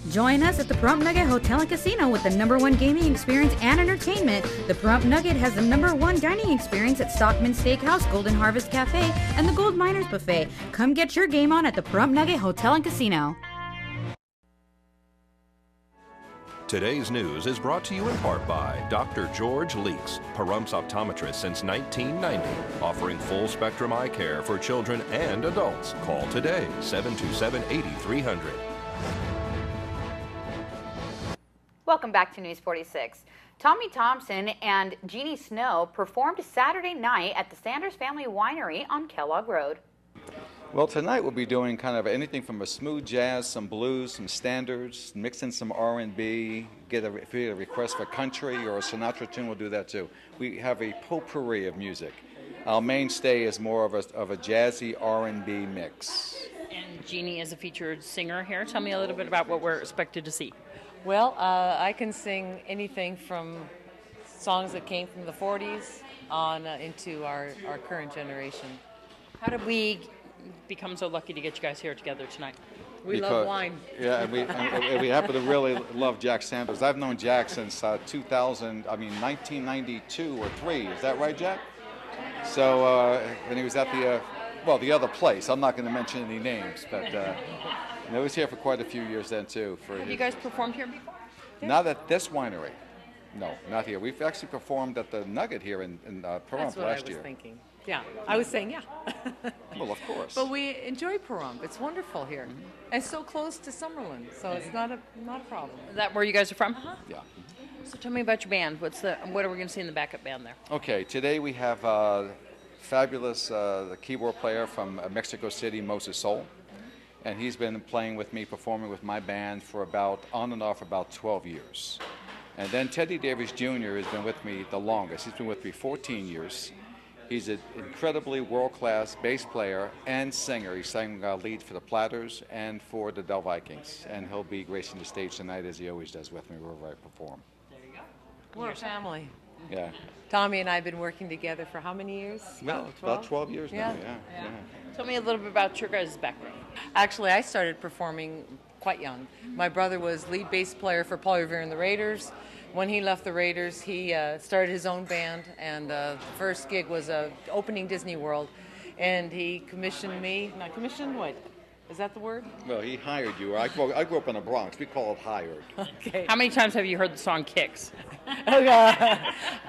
Join us at the Pahrump Nugget Hotel and Casino with the #1 gaming experience and entertainment. The Pahrump Nugget has the #1 dining experience at Stockman Steakhouse, Golden Harvest Cafe, and the Gold Miners Buffet. Come get your game on at the Pahrump Nugget Hotel and Casino. Today's news is brought to you in part by Dr. George Leeks, Pahrumps optometrist since 1990, offering full-spectrum eye care for children and adults. Call today, 727-8300. Welcome back to News 46. Tommy Thompson and Jeannie Snow performed Saturday night at the Sanders Family Winery on Kellogg Road. Well, tonight we'll be doing kind of anything from a smooth jazz, some blues, some standards, mix in some R&B, if you get a request for country or a Sinatra tune, we'll do that too. We have a potpourri of music. Our mainstay is more of a jazzy R&B mix. And Jeannie is a featured singer here. Tell me a little bit about what we're expected to see. Well, I can sing anything from songs that came from the 40s on into our current generation. How did we become so lucky to get you guys here together tonight? We love wine. Yeah, and we happen to really love Jack Sanders. I've known Jack since 1992 or 3. Is that right, Jack? So when he was at the other place. I'm not going to mention any names, but he was here for quite a few years then too. Have you guys performed here before? Not at this winery. No, not here. We've actually performed at the Nugget here in Pahrump last year. That's what I was thinking. Yeah, I was saying yeah. Well, of course. But we enjoy Pahrump. It's wonderful here. Mm-hmm. And so close to Summerlin, so it's not a problem. Is that where you guys are from? Uh-huh. Yeah. So tell me about your band. What are we going to see in the backup band there? Okay, today we have fabulous the keyboard player from Mexico City, Moses Soul. And he's been playing with me, performing with my band for on and off about 12 years. And then Teddy Davis Jr. has been with me the longest. He's been with me 14 years. He's an incredibly world-class bass player and singer. He sang lead for the Platters and for the Del Vikings. And he'll be gracing the stage tonight as he always does with me wherever I perform. There you go. We're a family. Yeah. Tommy and I have been working together for how many years? Well, about 12 years now, yeah. Tell me a little bit about your guys' background. Actually, I started performing quite young. My brother was lead bass player for Paul Revere and the Raiders. When he left the Raiders, he started his own band, and the first gig was opening Disney World, and he commissioned me. Not commissioned, what? Is that the word? Well, he hired you. I grew up in the Bronx. We call it hired. Okay. How many times have you heard the song Kicks? Ba,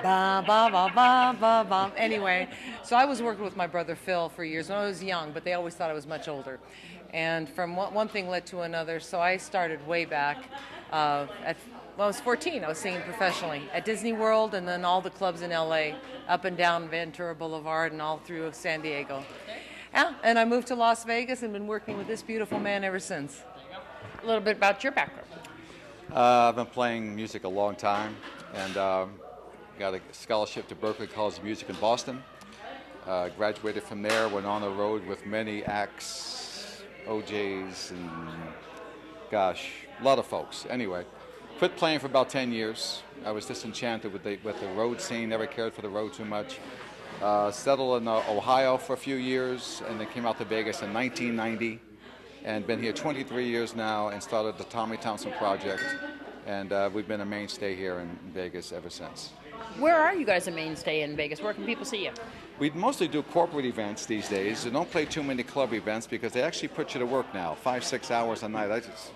ba, ba, ba, ba, ba. Anyway, so I was working with my brother Phil for years when I was young, but they always thought I was much older. And from one thing led to another, so I started way back when I was 14, I was singing professionally at Disney World and then all the clubs in LA, up and down Ventura Boulevard and all through San Diego. Yeah, and I moved to Las Vegas and been working with this beautiful man ever since. A little bit about your background. I've been playing music a long time and got a scholarship to Berklee College of Music in Boston. Graduated from there, went on the road with many acts, OJs, and gosh, a lot of folks. Anyway. Quit playing for about 10 years. I was disenchanted with the road scene, never cared for the road too much. Settled in Ohio for a few years and then came out to Vegas in 1990 and been here 23 years now and started the Tommy Thompson Project. And we've been a mainstay here in Vegas ever since. Where are you guys a mainstay in Vegas? Where can people see you? We mostly do corporate events these days. We don't play too many club events because they actually put you to work now, 5-6 hours a night.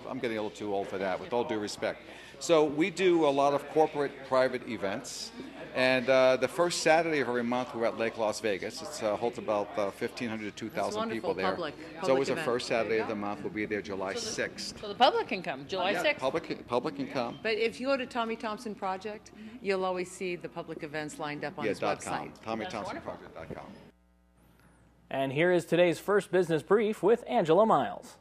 I'm getting a little too old for that, with all due respect. So we do a lot of corporate private events. And the first Saturday of every month, we're at Lake Las Vegas. It holds about 1,500 to 2,000 people there. It's always the first Saturday of the month. We'll be there July 6th. So the public can come, July 6th. Public can come. But if you go to Tommy Thompson Project, you'll always see the public events lined up on his website. TommyThompsonProject.com. And here is today's first business brief with Angela Miles.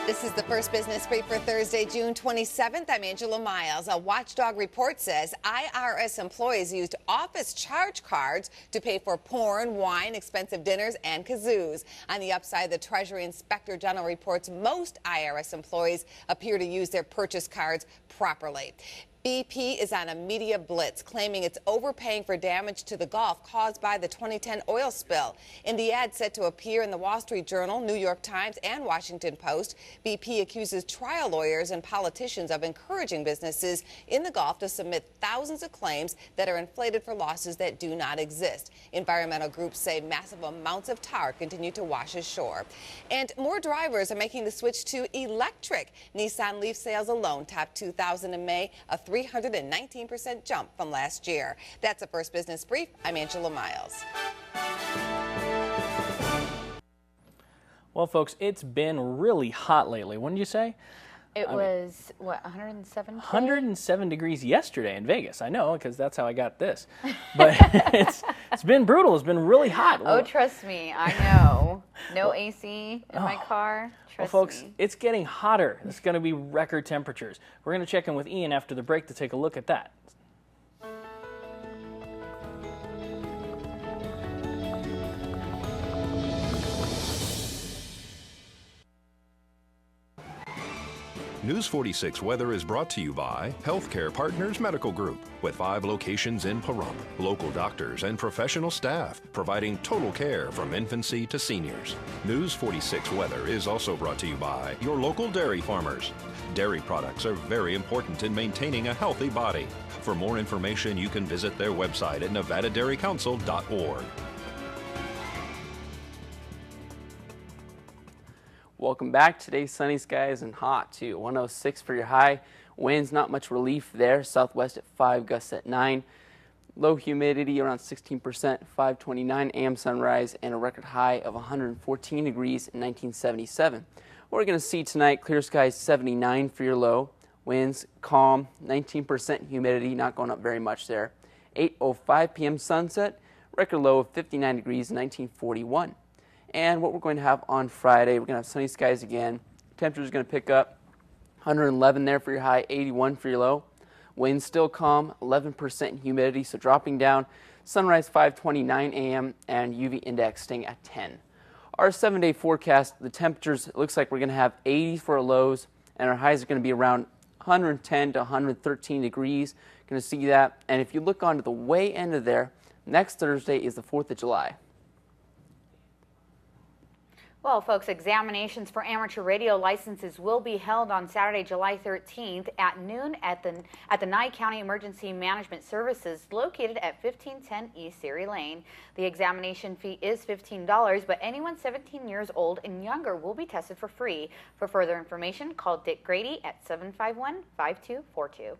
This is the first business brief for Thursday, June 27th. I'm Angela Miles. A watchdog report says IRS employees used office charge cards to pay for porn, wine, expensive dinners, and kazoos. On the upside, the Treasury Inspector General reports most IRS employees appear to use their purchase cards properly. BP is on a media blitz, claiming it's overpaying for damage to the Gulf caused by the 2010 oil spill. In the ad set to appear in the Wall Street Journal, New York Times, and Washington Post, BP accuses trial lawyers and politicians of encouraging businesses in the Gulf to submit thousands of claims that are inflated for losses that do not exist. Environmental groups say massive amounts of tar continue to wash ashore. And more drivers are making the switch to electric. Nissan Leaf sales alone topped 2,000 in May, a 319% jump from last year. That's a First Business Brief. I'm Angela Miles. Well, folks, it's been really hot lately, wouldn't you say? It was, what, 107? 107 degrees yesterday in Vegas. I know, because that's how I got this. But it's been brutal. It's been really hot. Oh, trust me, I know. No AC in my car. Trust well, folks, me. it's getting hotter. It's going to be record temperatures. We're going to check in with Ian after the break to take a look at that. News 46 weather is brought to you by Healthcare Partners Medical Group, with 5 locations in Pahrump. Local doctors and professional staff providing total care from infancy to seniors. News 46 weather is also brought to you by your local dairy farmers. Dairy products are very important in maintaining a healthy body. For more information, you can visit their website at nevadadairycouncil.org. Welcome back. Today's sunny skies and hot too. 106 for your high. Winds, not much relief there. Southwest at 5, gusts at 9. Low humidity around 16%, 5:29 a.m. sunrise, and a record high of 114 degrees in 1977. What we're going to see tonight, clear skies 79 for your low. Winds calm, 19% humidity, not going up very much there. 8:05 p.m. sunset, record low of 59 degrees in 1941. And what we're going to have on Friday, we're going to have sunny skies again. Temperature is going to pick up, 111 there for your high, 81 for your low. Winds still calm, 11% humidity, so dropping down. Sunrise 5:29 a.m. and UV index staying at 10. Our 7-day forecast, the temperatures, it looks like we're going to have 80 for our lows, and our highs are going to be around 110 to 113 degrees. Going to see that. And if you look onto the way end of there, next Thursday is the 4th of July. Well, folks, examinations for amateur radio licenses will be held on Saturday, July 13th at noon at the Nye County Emergency Management Services located at 1510 East Erie Lane. The examination fee is $15, but anyone 17 years old and younger will be tested for free. For further information, call Dick Grady at 751-5242.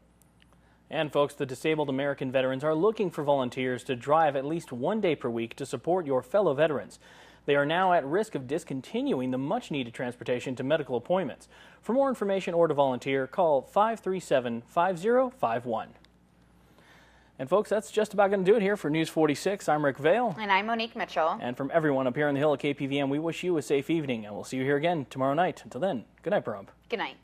And folks, the disabled American veterans are looking for volunteers to drive at least one day per week to support your fellow veterans. They are now at risk of discontinuing the much-needed transportation to medical appointments. For more information or to volunteer, call 537-5051. And folks, that's just about going to do it here for News 46. I'm Rick Vale. And I'm Monique Mitchell. And from everyone up here on the Hill at KPVM, we wish you a safe evening, and we'll see you here again tomorrow night. Until then, good night, Pahrump. Good night.